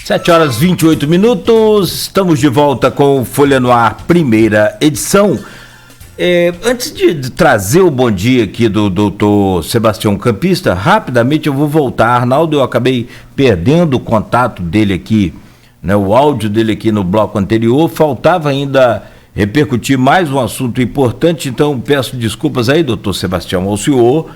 7h28, estamos de volta com o Folha no Ar, primeira edição. Antes de trazer o bom dia aqui do doutor Sebastião Campista, rapidamente eu vou voltar. Arnaldo, eu acabei perdendo o contato dele aqui, né, o áudio dele aqui no bloco anterior. Faltava ainda repercutir mais um assunto importante, então peço desculpas aí, doutor Sebastião, ao senhor.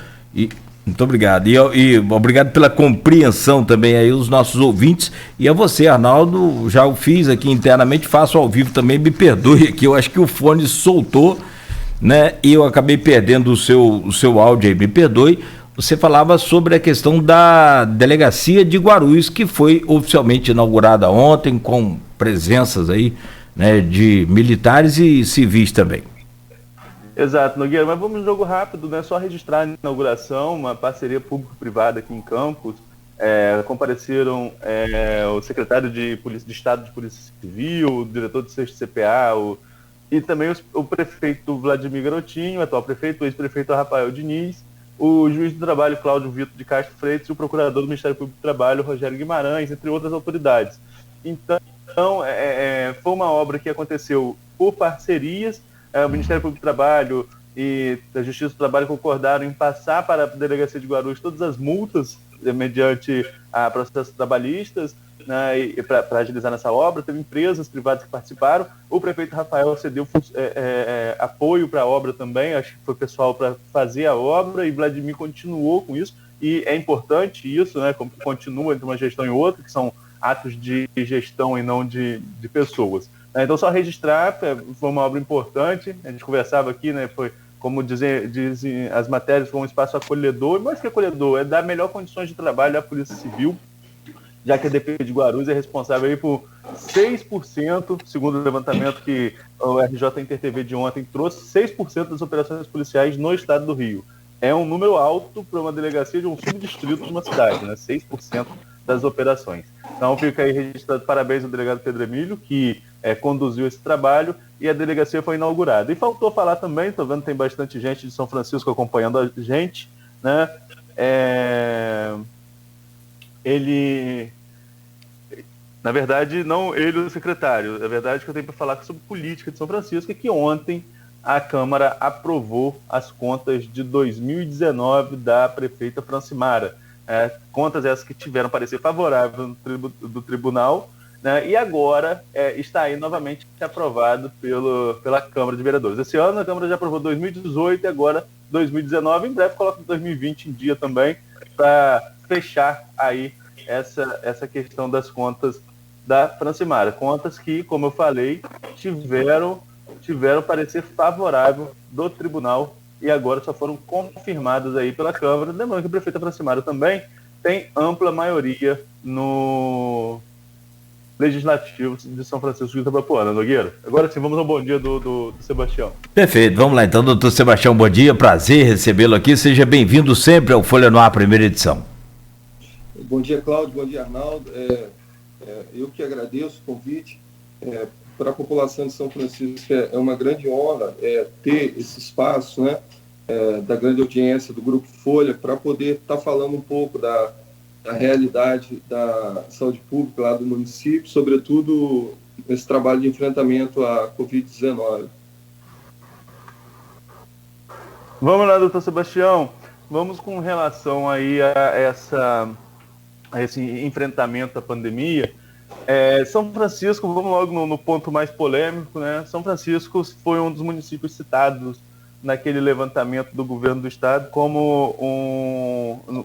Muito obrigado. E obrigado pela compreensão também aí os nossos ouvintes. E a você, Arnaldo, já o fiz aqui internamente, faço ao vivo também, me perdoe aqui, eu acho que o fone soltou, né? E eu acabei perdendo o seu áudio aí, me perdoe. Você falava sobre a questão da delegacia de Guarulhos, que foi oficialmente inaugurada ontem, com presenças aí, né, de militares e civis também. Exato, Nogueira, mas vamos no jogo rápido, né? Só registrar a inauguração, uma parceria público-privada aqui em Campos. Compareceram o secretário de Estado de Polícia Civil, o diretor do 6º CPA, e também o prefeito Vladimir Garotinho, atual prefeito, o ex-prefeito Rafael Diniz, o juiz do trabalho Cláudio Vitor de Castro Freitas e o procurador do Ministério Público do Trabalho, Rogério Guimarães, entre outras autoridades. Então, foi uma obra que aconteceu por parcerias. O Ministério Público do Trabalho e a Justiça do Trabalho concordaram em passar para a Delegacia de Guarulhos todas as multas mediante processos trabalhistas, né, para agilizar nessa obra. Teve empresas privadas que participaram. O prefeito Rafael cedeu apoio para a obra também, acho que foi pessoal para fazer a obra, e Vladimir continuou com isso. E é importante isso, né, como continua entre uma gestão e outra, que são atos de gestão e não de pessoas. Então, só registrar, foi uma obra importante, a gente conversava aqui, né, foi, como dizem as matérias, foi um espaço acolhedor, mais que acolhedor, é dar melhor condições de trabalho à Polícia Civil, já que a DP de Guarulhos é responsável aí por 6%, segundo o levantamento que o RJ InterTV de ontem trouxe, 6% das operações policiais no estado do Rio. É um número alto para uma delegacia de um subdistrito de uma cidade, né, 6% das operações. Então fica aí registrado, parabéns ao delegado Pedro Emílio, que conduziu esse trabalho, e a delegacia foi inaugurada. E faltou falar também, estou vendo que tem bastante gente de São Francisco acompanhando a gente, né? Na verdade, não ele o secretário, na verdade que eu tenho para falar sobre política de São Francisco, é que ontem a Câmara aprovou as contas de 2019 da prefeita Francimara. Contas essas que tiveram parecer favorável do tribunal, né, e agora está aí novamente aprovado pela Câmara de Vereadores. Esse ano a Câmara já aprovou 2018 e agora 2019, em breve coloca 2020 em dia também, para fechar aí essa questão das contas da Francimara. Contas que, como eu falei, tiveram parecer favorável do tribunal e agora só foram confirmadas aí pela Câmara. Lembrando que a prefeita Francimara também tem ampla maioria no Legislativo de São Francisco de Itabapoana, Nogueira. Agora sim, vamos ao bom dia do Sebastião. Perfeito, vamos lá então, doutor Sebastião, bom dia, prazer recebê-lo aqui, seja bem-vindo sempre ao Folha no Ar, primeira edição. Bom dia, Cláudio, bom dia, Arnaldo. Eu que agradeço o convite. Para a população de São Francisco é uma grande honra ter esse espaço, né, da grande audiência do Grupo Folha, para poder estar falando um pouco da realidade da saúde pública lá do município, sobretudo nesse trabalho de enfrentamento à Covid-19. Vamos lá, doutor Sebastião. Vamos com relação aí a esse enfrentamento à pandemia. São Francisco, vamos logo no ponto mais polêmico, né? São Francisco foi um dos municípios citados naquele levantamento do governo do estado como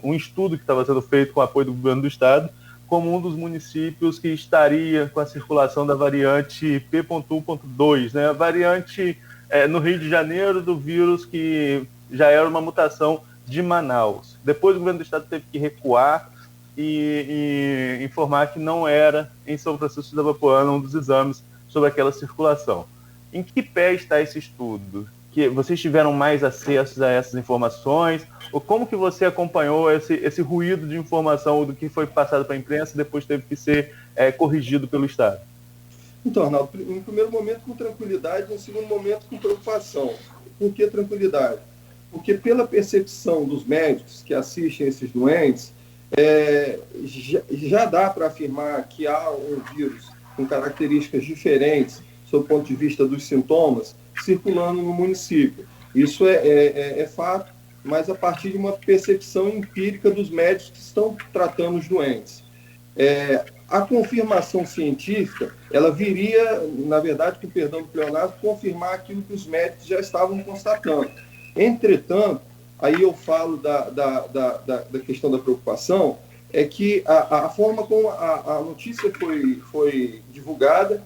um estudo que estava sendo feito com apoio do governo do estado, como um dos municípios que estaria com a circulação da variante P.1.2, né? A variante no Rio de Janeiro do vírus que já era uma mutação de Manaus. Depois o governo do estado teve que recuar e informar que não era em São Francisco de Itabapoana um dos exames sobre aquela circulação. Em que pé está esse estudo? Que vocês tiveram mais acesso a essas informações? Ou como que você acompanhou esse ruído de informação do que foi passado para a imprensa e depois teve que ser corrigido pelo Estado? Então, Arnaldo, em primeiro momento com tranquilidade, em segundo momento com preocupação. Por que tranquilidade? Porque pela percepção dos médicos que assistem esses doentes, já dá para afirmar que há um vírus com características diferentes, sob o ponto de vista dos sintomas, circulando no município. Isso é fato, mas a partir de uma percepção empírica dos médicos que estão tratando os doentes. A confirmação científica, ela viria, na verdade, com o perdão do pleonasmo, confirmar aquilo que os médicos já estavam constatando. Entretanto, aí eu falo da questão da preocupação, é que a forma como a notícia foi divulgada,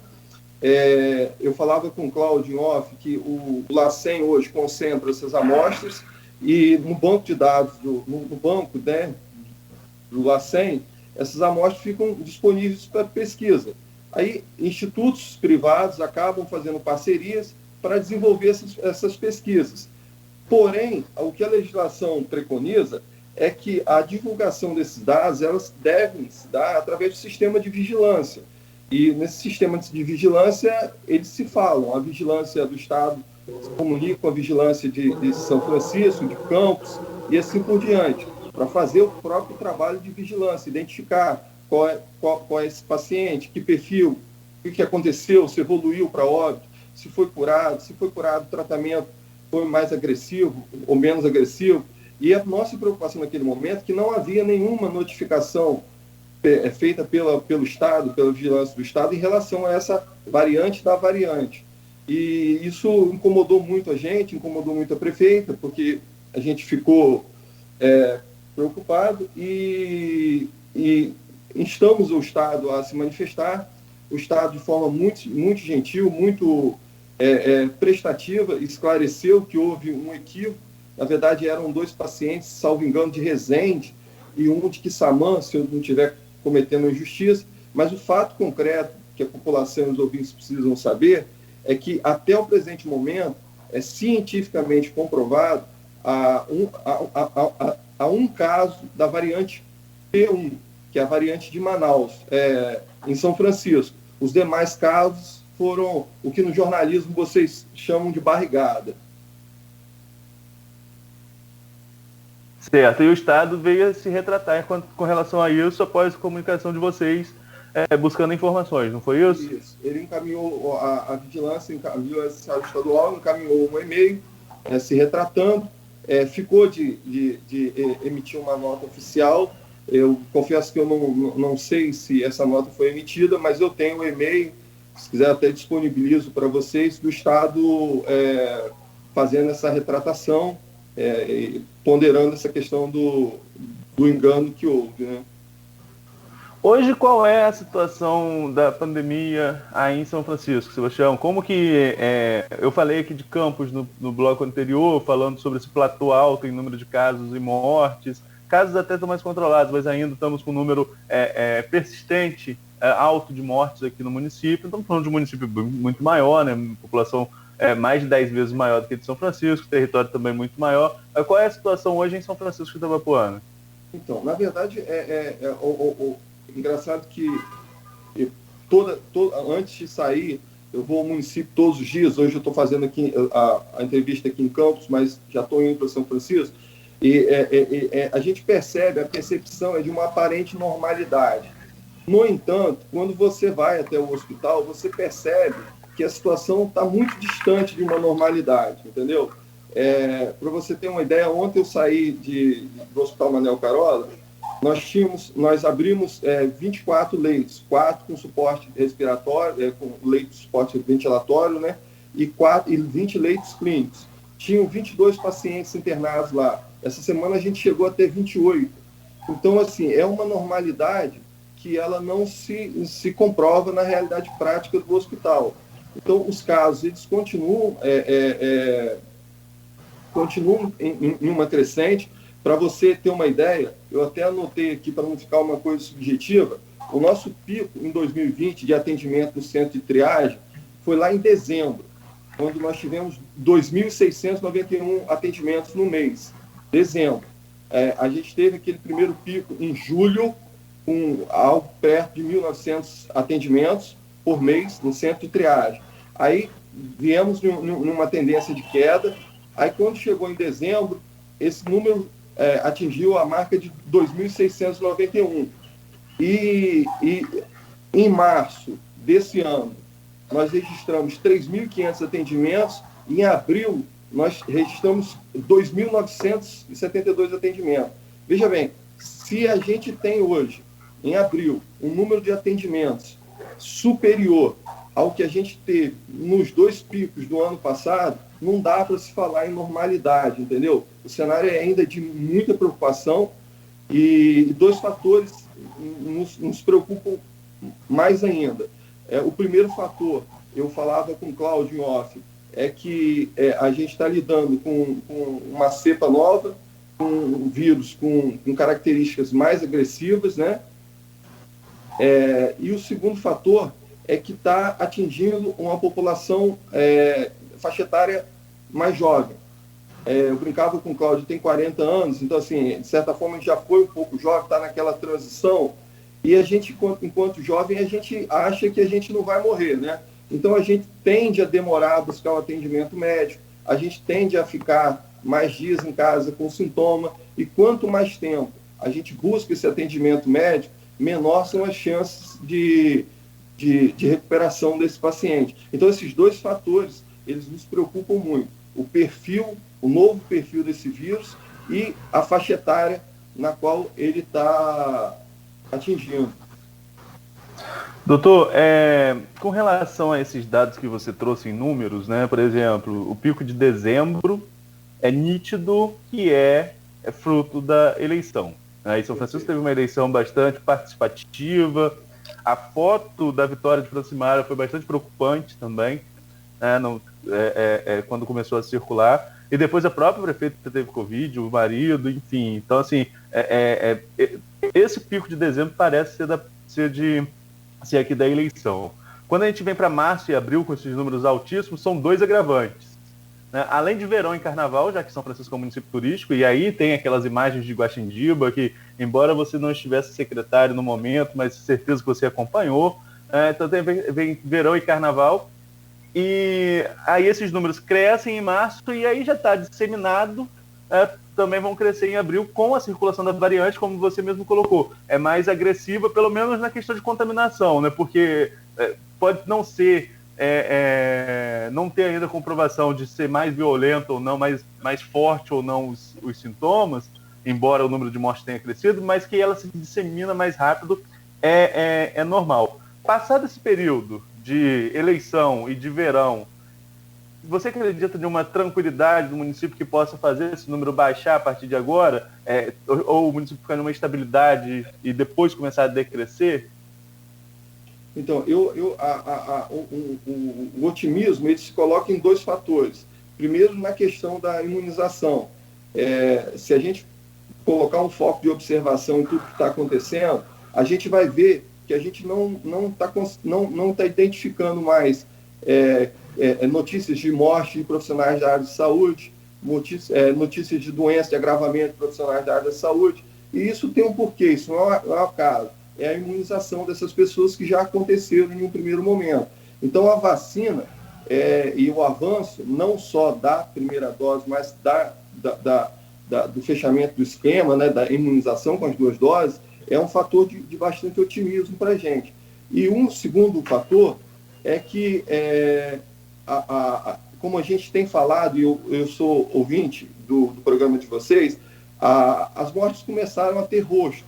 eu falava com o Cláudio em off que o LACEN hoje concentra essas amostras e no banco de dados, no banco, né, do LACEN, essas amostras ficam disponíveis para pesquisa. Aí, institutos privados acabam fazendo parcerias para desenvolver essas pesquisas. Porém, o que a legislação preconiza é que a divulgação desses dados, elas devem se dar através do sistema de vigilância. E nesse sistema de vigilância, eles se falam. A vigilância do Estado se comunica com a vigilância de São Francisco, de Campos, e assim por diante, para fazer o próprio trabalho de vigilância, identificar qual é esse paciente, que perfil, o que aconteceu, se evoluiu para óbito, se foi curado, o tratamento foi mais agressivo ou menos agressivo. E a nossa preocupação naquele momento é que não havia nenhuma notificação feita pelo Estado, pela vigilância do Estado, em relação a essa variante da variante. E isso incomodou muito a gente, incomodou muito a prefeita, porque a gente ficou preocupado e instamos o Estado a se manifestar. O Estado, de forma muito, muito gentil, muito prestativa, esclareceu que houve um equívoco. Na verdade, eram 2 pacientes, salvo engano, de Resende e um de Quissamã, se eu não estiver cometendo injustiça. Mas o fato concreto que a população e os ouvintes precisam saber é que, até o presente momento, é cientificamente comprovado há um caso da variante P1, que é a variante de Manaus, em São Francisco. Os demais casos foram o que no jornalismo vocês chamam de barrigada. Certo, e o Estado veio a se retratar com relação a isso após a comunicação de vocês buscando informações, não foi isso? Isso. Ele encaminhou, a vigilância encaminhou, a Estado estadual encaminhou um e-mail se retratando, ficou de emitir uma nota oficial. Eu confesso que eu não sei se essa nota foi emitida, mas eu tenho o e-mail, se quiser até disponibilizo para vocês, do Estado fazendo essa retratação, ponderando essa questão do engano que houve, né? Hoje, qual é a situação da pandemia aí em São Francisco, Sebastião? Como que... eu falei aqui de Campos no bloco anterior, falando sobre esse platô alto em número de casos e mortes. Casos até estão mais controlados, mas ainda estamos com um número persistente, alto de mortes aqui no município. Estamos falando de um município muito maior, né? População mais de 10 vezes maior do que de São Francisco, território também muito maior. Qual é a situação hoje em São Francisco de Itabapoana? Então, na verdade, engraçado que antes de sair, eu vou ao município todos os dias. Hoje eu estou fazendo aqui a entrevista aqui em Campos, mas já estou indo para São Francisco. E a gente percebe, a percepção é de uma aparente normalidade. No entanto, quando você vai até o hospital, você percebe que a situação está muito distante de uma normalidade, entendeu? Para você ter uma ideia, ontem eu saí do Hospital Manuel Carola. Nós abrimos 24 leitos, 4 com suporte respiratório, com leito de suporte ventilatório, né? E 20 leitos clínicos. Tinham 22 pacientes internados lá. Essa semana a gente chegou a ter 28. Então, assim, é uma normalidade que ela não se comprova na realidade prática do hospital. Então, os casos, eles continuam em uma crescente. Para você ter uma ideia, eu até anotei aqui para não ficar uma coisa subjetiva, o nosso pico em 2020 de atendimento no centro de triagem foi lá em dezembro, quando nós tivemos 2.691 atendimentos no mês. Dezembro. A gente teve aquele primeiro pico em julho, com algo perto de 1.900 atendimentos por mês no centro de triagem. Aí viemos numa tendência de queda. Aí quando chegou em dezembro, esse número atingiu a marca de 2.691. E em março desse ano, nós registramos 3.500 atendimentos, e em abril nós registramos 2.972 atendimentos. Veja bem, se a gente tem hoje, em abril, um número de atendimentos superior ao que a gente teve nos 2 picos do ano passado, não dá para se falar em normalidade, entendeu? O cenário é ainda de muita preocupação, e 2 fatores nos preocupam mais ainda. O primeiro fator, eu falava com o Cláudio em off, é que a gente está lidando com uma cepa nova, com um vírus com características mais agressivas, né? E o segundo fator é que está atingindo uma população faixa etária mais jovem. Eu brincava com o Cláudio, tem 40 anos, então, assim, de certa forma, a gente já foi um pouco jovem, está naquela transição, e a gente, enquanto jovem, a gente acha que a gente não vai morrer, né? Então, a gente tende a demorar a buscar o atendimento médico, a gente tende a ficar mais dias em casa com sintoma, e quanto mais tempo a gente busca esse atendimento médico, menor são as chances de recuperação desse paciente. Então, esses 2 fatores, eles nos preocupam muito. O novo perfil desse vírus e a faixa etária na qual ele está atingindo. Doutor, com relação a esses dados que você trouxe em números, né, por exemplo, o pico de dezembro é nítido que é fruto da eleição. Né? E São Francisco teve uma eleição bastante participativa, a foto da vitória de Francimara foi bastante preocupante também, né, quando começou a circular, e depois a própria prefeita teve Covid, o marido, enfim. Então, assim, esse pico de dezembro parece ser aqui da eleição. Quando a gente vem para março e abril com esses números altíssimos, são 2 agravantes. Né? Além de verão e carnaval, já que São Francisco é um município turístico, e aí tem aquelas imagens de Guaxindiba, que, embora você não estivesse secretário no momento, mas certeza que você acompanhou. Então vem verão e carnaval, e aí esses números crescem em março, e aí já está disseminado, também vão crescer em abril com a circulação da variante, como você mesmo colocou. É mais agressiva, pelo menos na questão de contaminação, né? Porque pode não ser, não ter ainda comprovação de ser mais violento ou não, mais forte ou não os sintomas, embora o número de mortes tenha crescido, mas que ela se dissemina mais rápido, é normal. Passado esse período de eleição e de verão, você acredita de uma tranquilidade do município que possa fazer esse número baixar a partir de agora? Ou o município ficar numa estabilidade e depois começar a decrescer? Então, o otimismo ele se coloca em 2 fatores. Primeiro, na questão da imunização. Se a gente colocar um foco de observação em tudo que está acontecendo, a gente vai ver que a gente não está identificando mais notícias de morte de profissionais da área de saúde, notícias de doença, de agravamento de profissionais da área da saúde, e isso tem um porquê, isso não é acaso, é a imunização dessas pessoas que já aconteceram em um primeiro momento. Então, a vacina e o avanço, não só da primeira dose, mas do fechamento do esquema, né, da imunização com as 2 doses, é um fator de bastante otimismo para a gente. E um segundo fator é que, como a gente tem falado, e eu sou ouvinte do programa de vocês, as mortes começaram a ter rosto.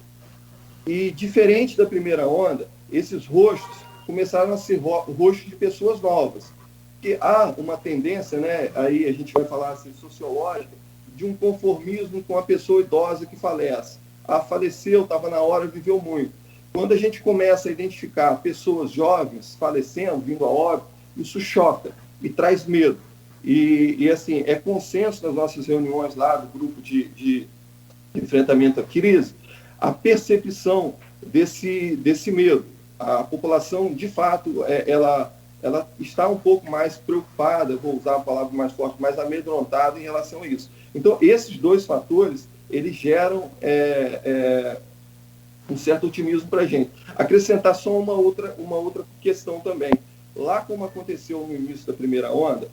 E, diferente da primeira onda, esses rostos começaram a ser rostos de pessoas novas. Porque há uma tendência, né, aí a gente vai falar assim, sociológica, de um conformismo com a pessoa idosa que falece. Faleceu, estava na hora, viveu muito. Quando a gente começa a identificar pessoas jovens falecendo, vindo a óbito, isso choca e traz medo. E assim, é consenso nas nossas reuniões lá do grupo de enfrentamento à crise, a percepção desse medo. A população, de fato, ela está um pouco mais preocupada, vou usar a palavra mais forte, mais amedrontada em relação a isso. Então, esses 2 fatores, eles geram um certo otimismo para a gente. Acrescentar só uma outra questão também. Lá, como aconteceu no início da primeira onda,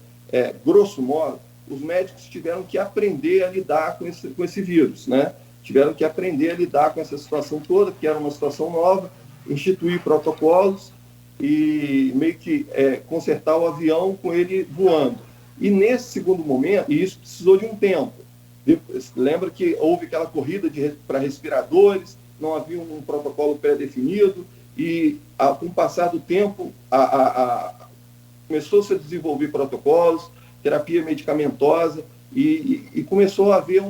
grosso modo, os médicos tiveram que aprender a lidar com esse vírus, né? Tiveram que aprender a lidar com essa situação toda, que era uma situação nova, instituir protocolos e meio que consertar o avião com ele voando. E nesse segundo momento, e isso precisou de um tempo. Lembra que houve aquela corrida para respiradores, não havia um protocolo pré-definido, e com o passar do tempo começou-se a desenvolver protocolos, terapia medicamentosa, e começou a haver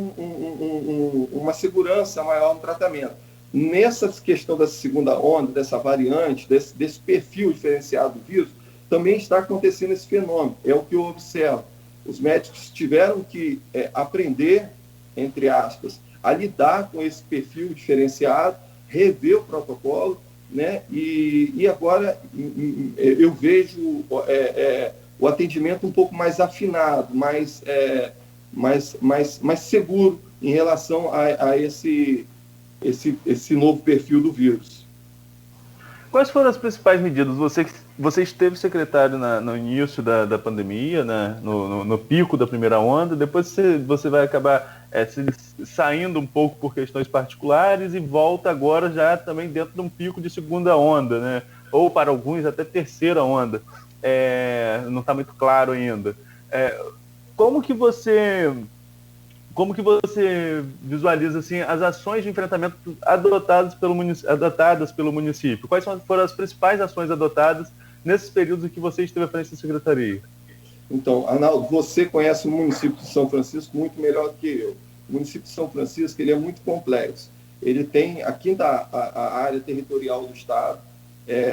uma segurança maior no tratamento. Nessa questão dessa segunda onda, dessa variante, desse perfil diferenciado do vírus, também está acontecendo esse fenômeno, é o que eu observo. Os médicos tiveram que aprender, entre aspas, a lidar com esse perfil diferenciado, rever o protocolo, né? E agora eu vejo o atendimento um pouco mais afinado, mais seguro em relação a esse novo perfil do vírus. Quais foram as principais medidas? Você esteve secretário no início da pandemia, né? no pico da primeira onda, depois você vai acabar saindo um pouco por questões particulares e volta agora já também dentro de um pico de segunda onda, né? Ou para alguns até terceira onda. Não está muito claro ainda. Como que você visualiza assim, as ações de enfrentamento adotadas pelo município? Quais foram as principais ações adotadas nesses períodos em que você esteve à frente da secretaria? Então, Arnaldo, você conhece o município de São Francisco muito melhor do que eu. O município de São Francisco ele é muito complexo. Ele tem a quinta área territorial do estado,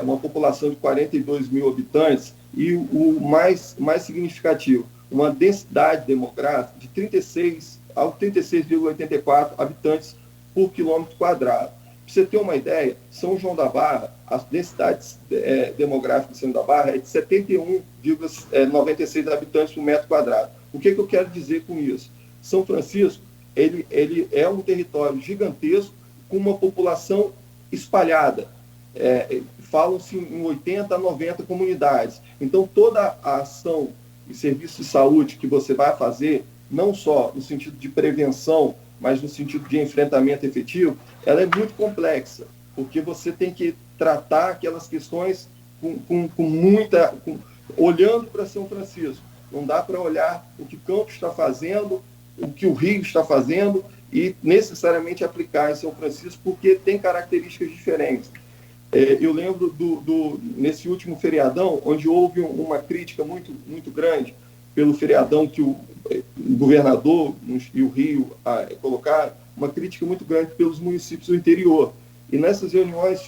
uma população de 42 mil habitantes e o mais significativo, uma densidade demográfica de 36,84 habitantes por quilômetro quadrado. Para você ter uma ideia, São João da Barra, a densidade demográfica de São João da Barra é de 71,96 habitantes por metro quadrado. O que eu quero dizer com isso? São Francisco, ele é um território gigantesco com uma população espalhada. Falam-se em 80 a 90 comunidades. Então, toda a ação e serviço de saúde que você vai fazer, não só no sentido de prevenção, mas no sentido de enfrentamento efetivo, ela é muito complexa, porque você tem que tratar aquelas questões olhando para São Francisco. Não dá para olhar o que Campos está fazendo, o que o Rio está fazendo e necessariamente aplicar em São Francisco, porque tem características diferentes. Eu lembro nesse último feriadão, onde houve uma crítica muito, muito grande pelo feriadão que o governador e o Rio colocaram, uma crítica muito grande pelos municípios do interior. E nessas reuniões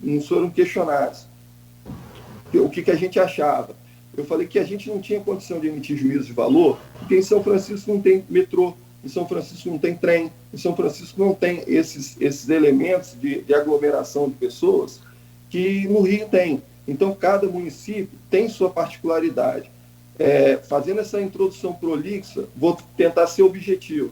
nos foram questionados o que a gente achava. Eu falei que a gente não tinha condição de emitir juízo de valor, porque em São Francisco não tem metrô, em São Francisco não tem trem, em São Francisco não tem esses elementos de aglomeração de pessoas que no Rio tem. Então, cada município tem sua particularidade. Fazendo essa introdução prolixa, vou tentar ser objetivo.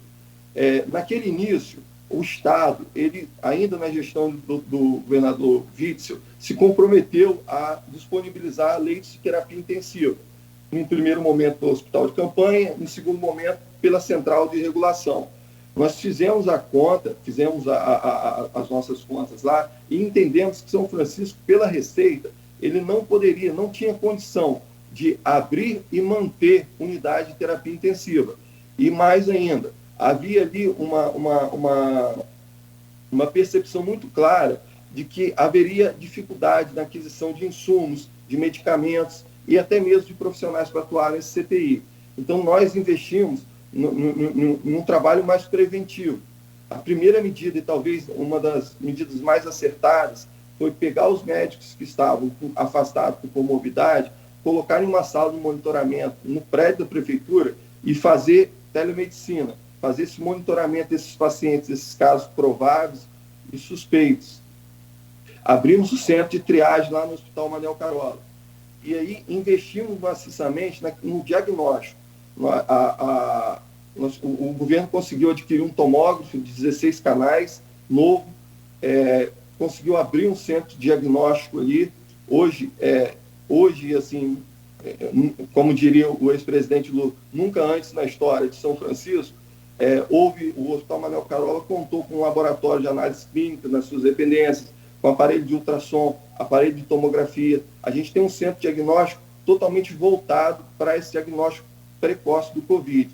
Naquele início, o Estado, ele, ainda na gestão do governador Witzel, se comprometeu a disponibilizar leitos de terapia intensiva. Em primeiro momento, pelo hospital de campanha, em segundo momento, pela central de regulação. Nós fizemos a conta, fizemos as nossas contas lá e entendemos que São Francisco, pela receita, ele não tinha condição de abrir e manter unidade de terapia intensiva. E mais ainda, havia ali uma percepção muito clara de que haveria dificuldade na aquisição de insumos, de medicamentos e até mesmo de profissionais para atuar nesse CTI. Então, nós investimos num trabalho mais preventivo. A primeira medida, e talvez uma das medidas mais acertadas, foi pegar os médicos que estavam afastados por comorbidade, colocar em uma sala de monitoramento no prédio da prefeitura e fazer telemedicina, fazer esse monitoramento desses pacientes, desses casos prováveis e suspeitos. Abrimos o centro de triagem lá no Hospital Manuel Carola. E aí investimos maciçamente no diagnóstico. O governo conseguiu adquirir um tomógrafo de 16 canais, novo, conseguiu abrir um centro de diagnóstico ali. Hoje assim, como diria o ex-presidente Lula, nunca antes na história de São Francisco, o Hospital Manuel Carola contou com um laboratório de análise clínica nas suas dependências, com aparelho de ultrassom, aparelho de tomografia. A gente tem um centro diagnóstico totalmente voltado para esse diagnóstico precoce do Covid.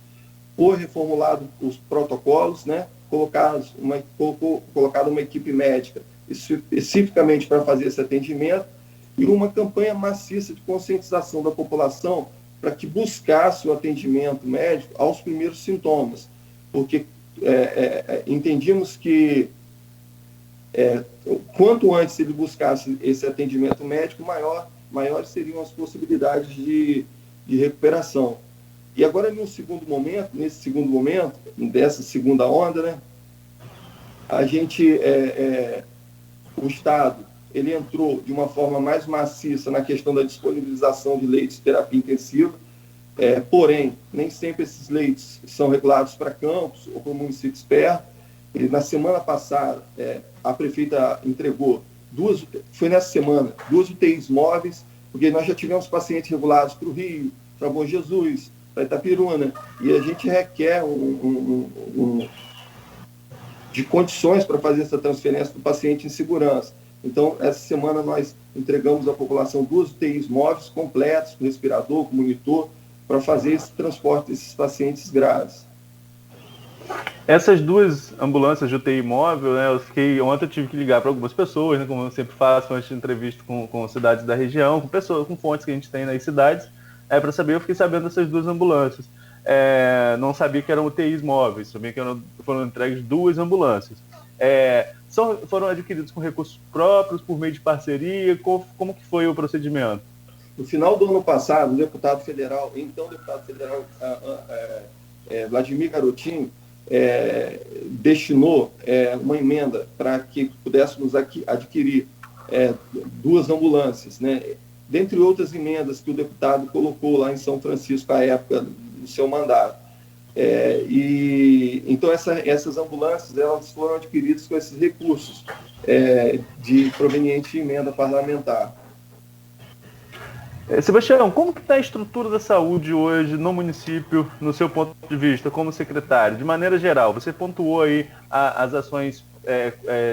Foi reformulado os protocolos, né? Colocada uma equipe médica especificamente para fazer esse atendimento e uma campanha maciça de conscientização da população para que buscasse o atendimento médico aos primeiros sintomas, porque entendíamos que quanto antes ele buscasse esse atendimento médico, maiores seriam as possibilidades de recuperação. E agora, nesse segundo momento, dessa segunda onda, né, o Estado ele entrou de uma forma mais maciça na questão da disponibilização de leitos de terapia intensiva, porém, nem sempre esses leitos são regulados para campos ou para municípios perto. E na semana passada, a prefeita entregou duas UTIs móveis, porque nós já tivemos pacientes regulados para o Rio, para Bom Jesus, para Itapiruna, e a gente requer de condições para fazer essa transferência do paciente em segurança. Então, essa semana nós entregamos à população 2 UTIs móveis completas, com respirador, com monitor, para fazer esse transporte desses pacientes graves. Essas 2 ambulâncias de UTI móvel, né, ontem eu tive que ligar para algumas pessoas, né, como eu sempre faço antes de entrevista com cidades da região, com fontes que a gente tem nas cidades, para saber, eu fiquei sabendo dessas 2 ambulâncias. Não sabia que eram UTIs móveis, sabia que foram entregues 2 ambulâncias. Foram adquiridos com recursos próprios, por meio de parceria? Como que foi o procedimento? No final do ano passado, o então deputado federal, Vladimir Garotinho, destinou uma emenda para que pudéssemos adquirir 2 ambulâncias, né? Dentre outras emendas que o deputado colocou lá em São Francisco à época do seu mandato. Então essas ambulâncias elas foram adquiridas com esses recursos provenientes de emenda parlamentar. Sebastião, como que está a estrutura da saúde hoje no município, no seu ponto de vista, como secretário? De maneira geral, você pontuou aí as ações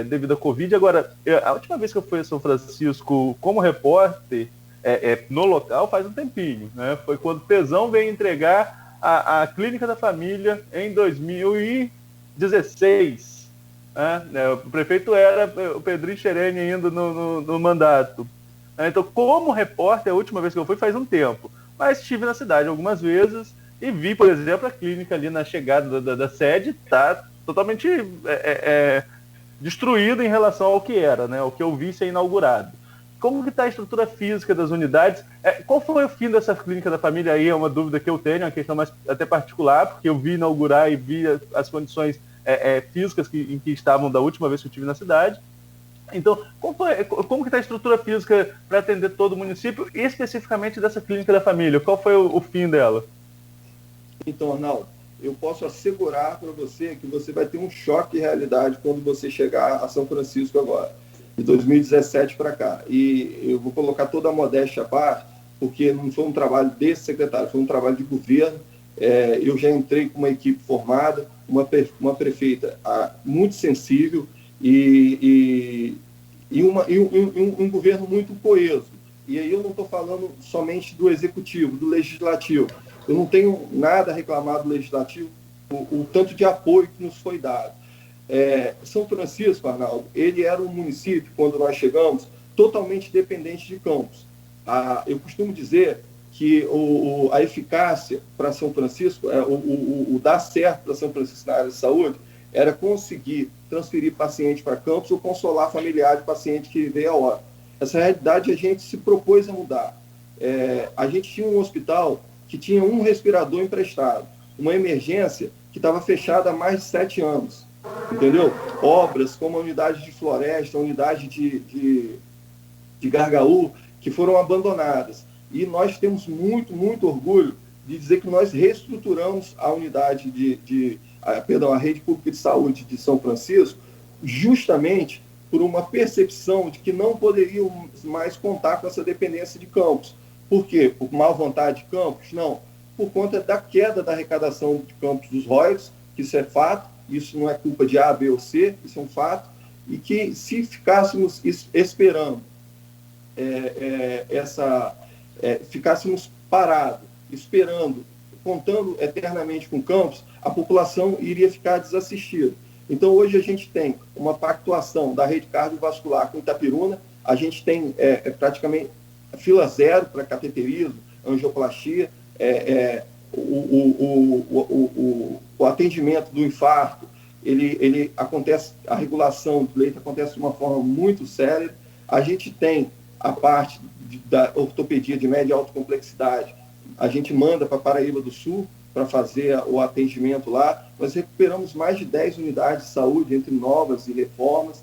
devido à Covid. Agora, a última vez que eu fui a São Francisco como repórter no local faz um tempinho, né? Foi quando o Pezão veio entregar a Clínica da Família em 2016. Né? O prefeito era o Pedrinho Xerene ainda no mandato. Então, como repórter, a última vez que eu fui faz um tempo, mas estive na cidade algumas vezes e vi, por exemplo, a clínica ali na chegada da sede está totalmente destruída em relação ao que era, né? O que eu vi ser inaugurado. Como que está a estrutura física das unidades? Qual foi o fim dessa Clínica da Família aí? É uma dúvida que eu tenho, uma questão mais até particular, porque eu vi inaugurar e vi as condições físicas em que estavam da última vez que eu estive na cidade. Então, como que está a estrutura física para atender todo o município, e especificamente dessa Clínica da Família? Qual foi o fim dela? Então, Arnaldo, eu posso assegurar para você que você vai ter um choque de realidade quando você chegar a São Francisco agora, de 2017 para cá. E eu vou colocar toda a modéstia à parte, porque não foi um trabalho desse secretário, foi um trabalho de governo. Eu já entrei com uma equipe formada, uma prefeita muito sensível, e um governo muito coeso. E aí eu não estou falando somente do executivo, do legislativo. Eu não tenho nada a reclamar do legislativo, o tanto de apoio que nos foi dado. São Francisco, Arnaldo, ele era um município, quando nós chegamos, totalmente dependente de Campos. Eu costumo dizer que a eficácia para São Francisco, o dar certo para São Francisco na área de saúde, era conseguir transferir paciente para Campos ou consolar familiar de paciente que veio a hora. Essa realidade a gente se propôs a mudar. A gente tinha um hospital que tinha um respirador emprestado, uma emergência que estava fechada há mais de 7 anos, entendeu? Obras como a unidade de Floresta, a unidade de Gargaú, que foram abandonadas. E nós temos muito, muito orgulho de dizer que nós reestruturamos a unidade a rede pública de saúde de São Francisco, justamente por uma percepção de que não poderiam mais contar com essa dependência de Campos, Por quê? Por má vontade de Campos? Não. Por conta da queda da arrecadação de Campos dos royalties, que isso é fato, isso não é culpa de A, B ou C, isso é um fato, e que se ficássemos esperando ficássemos parados, esperando, contando eternamente com Campos, a população iria ficar desassistida. Então, hoje a gente tem uma pactuação da rede cardiovascular com Itapiruna, a gente tem praticamente fila zero para cateterismo, angioplastia, o atendimento do infarto, ele acontece, a regulação do leito acontece de uma forma muito séria. A gente tem a parte da ortopedia de média e alta complexidade, a gente manda para Paraíba do Sul para fazer o atendimento lá. Nós recuperamos mais de 10 unidades de saúde, entre novas e reformas.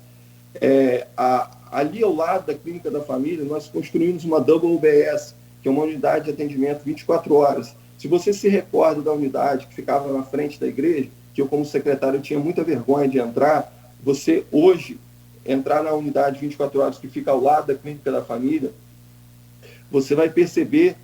Ali ao lado da Clínica da Família, nós construímos uma Double UBS, que é uma unidade de atendimento 24 horas. Se você se recorda da unidade que ficava na frente da igreja, que eu, como secretário, tinha muita vergonha de entrar, você hoje entrar na unidade 24 horas que fica ao lado da Clínica da Família, você vai perceber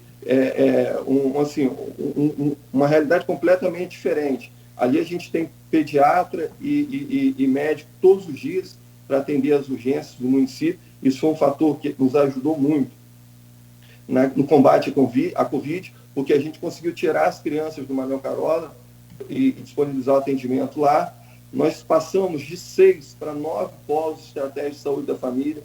uma realidade completamente diferente. Ali a gente tem pediatra e médico todos os dias para atender as urgências do município. Isso foi um fator que nos ajudou muito no combate à Covid, porque a gente conseguiu tirar as crianças do Manuel Carola e disponibilizar o atendimento lá. Nós passamos de 6 para 9 polos de estratégia de saúde da família.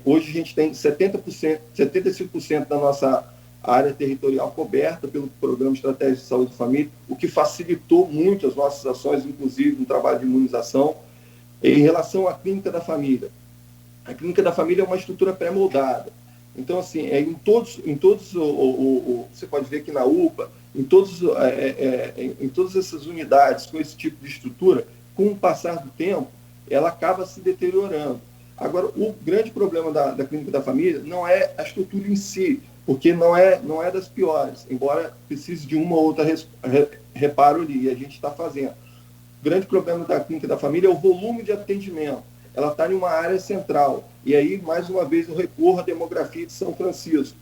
Hoje a gente tem 75% da nossa área territorial coberta pelo Programa de Estratégia de Saúde da Família, o que facilitou muito as nossas ações, inclusive no trabalho de imunização. Em relação à Clínica da Família, a Clínica da Família é uma estrutura pré-moldada. Então, assim, em todos você pode ver que na UPA, em todas essas unidades com esse tipo de estrutura, com o passar do tempo, ela acaba se deteriorando. Agora, o grande problema da Clínica da Família não é a estrutura em si, porque não é das piores, embora precise de uma ou outra reparo ali, e a gente está fazendo. O grande problema da Clínica da Família é o volume de atendimento. Ela está em uma área central. E aí, mais uma vez, eu recorro à demografia de São Francisco.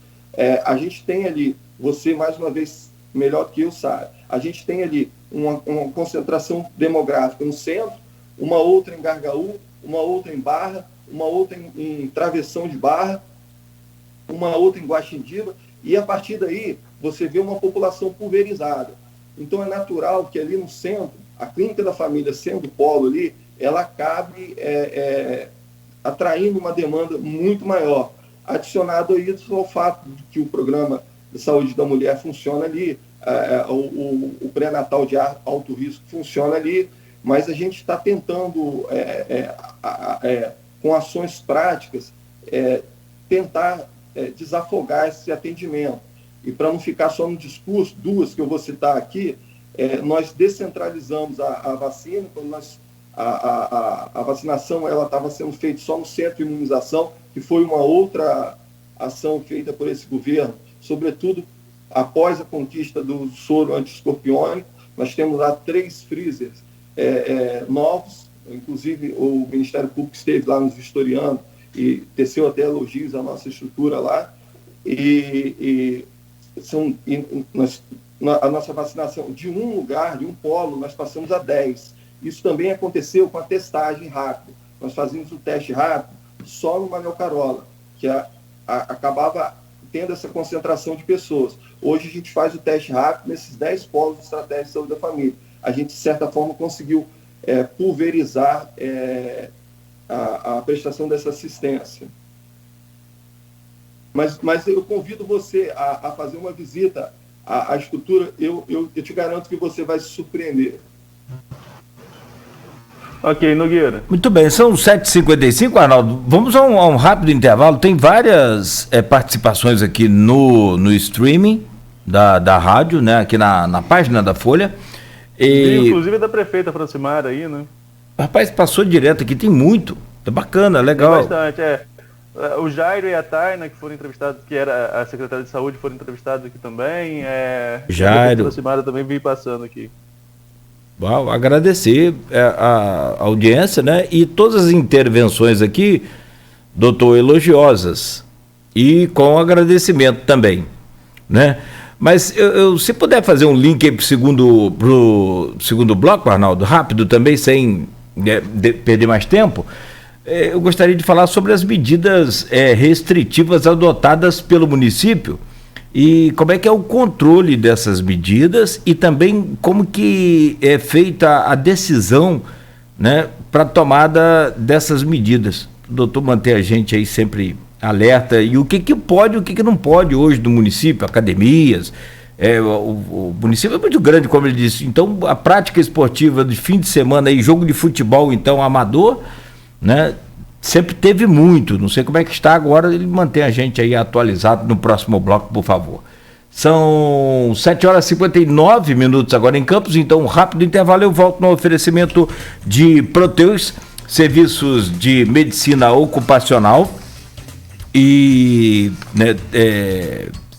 A gente tem ali, você mais uma vez, melhor que eu sabe, a gente tem ali uma concentração demográfica no centro, uma outra em Gargaú, uma outra em Barra, uma outra em Travessão de Barra, uma outra em Guaxindiba, e a partir daí você vê uma população pulverizada. Então é natural que ali no centro, a Clínica da Família sendo polo ali, ela acabe atraindo uma demanda muito maior. Adicionado a isso ao fato de que o Programa de Saúde da Mulher funciona ali, o pré-natal de alto risco funciona ali, mas a gente está tentando, com ações práticas, tentar desafogar esse atendimento. E para não ficar só no discurso, duas que eu vou citar aqui, nós descentralizamos a vacina, quando a vacinação estava sendo feita só no centro de imunização, que foi uma outra ação feita por esse governo, sobretudo após a conquista do soro anti-escorpiônico. Nós temos lá 3 freezers novos, inclusive o Ministério Público esteve lá nos vistoriando e teceu até elogios à nossa estrutura lá, a nossa vacinação de um lugar, de um polo, nós passamos a 10. Isso também aconteceu com a testagem rápida. Nós fazíamos o teste rápido só no Manuel Carola, que acabava tendo essa concentração de pessoas. Hoje a gente faz o teste rápido nesses 10 polos de estratégia de saúde da família. A gente, de certa forma, conseguiu pulverizar a prestação dessa assistência. Mas eu convido você a fazer uma visita à estrutura. Eu te garanto que você vai se surpreender. Ok, Nogueira. Muito bem, são 7h55, Arnaldo. Vamos a um rápido intervalo. Tem várias participações aqui no streaming da rádio, né? Aqui na página da Folha. Inclusive da prefeita Francimara aí, né? Rapaz, passou direto aqui, tem muito. É bacana, legal. Tem bastante, O Jairo e a Taina, que foram entrevistados, que era a secretária de saúde, foram entrevistados aqui também. Jairo. A Francimara também veio passando aqui. Uau, agradecer a audiência, né? E todas as intervenções aqui, doutor, elogiosas. e com agradecimento também, né? Mas se puder fazer um link aí pro segundo bloco, Arnaldo, rápido também, sem perder mais tempo, eu gostaria de falar sobre as medidas restritivas adotadas pelo município e como é que é o controle dessas medidas e também como que é feita a decisão, né, para a tomada dessas medidas. O doutor manter a gente aí sempre alerta, e o que pode e o que não pode hoje do município, academias, o município é muito grande, como ele disse, então a prática esportiva de fim de semana, aí, jogo de futebol, então, amador, né, sempre teve muito, não sei como é que está agora, ele mantém a gente aí atualizado no próximo bloco, por favor. São 7h59 agora em Campos, então um rápido intervalo, eu volto no oferecimento de Proteus, serviços de medicina ocupacional e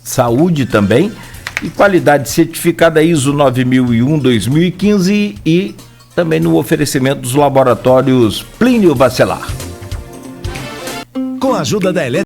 saúde também, e qualidade certificada ISO 9001-2015 e também no oferecimento dos laboratórios Plínio Bacelar. Com a ajuda da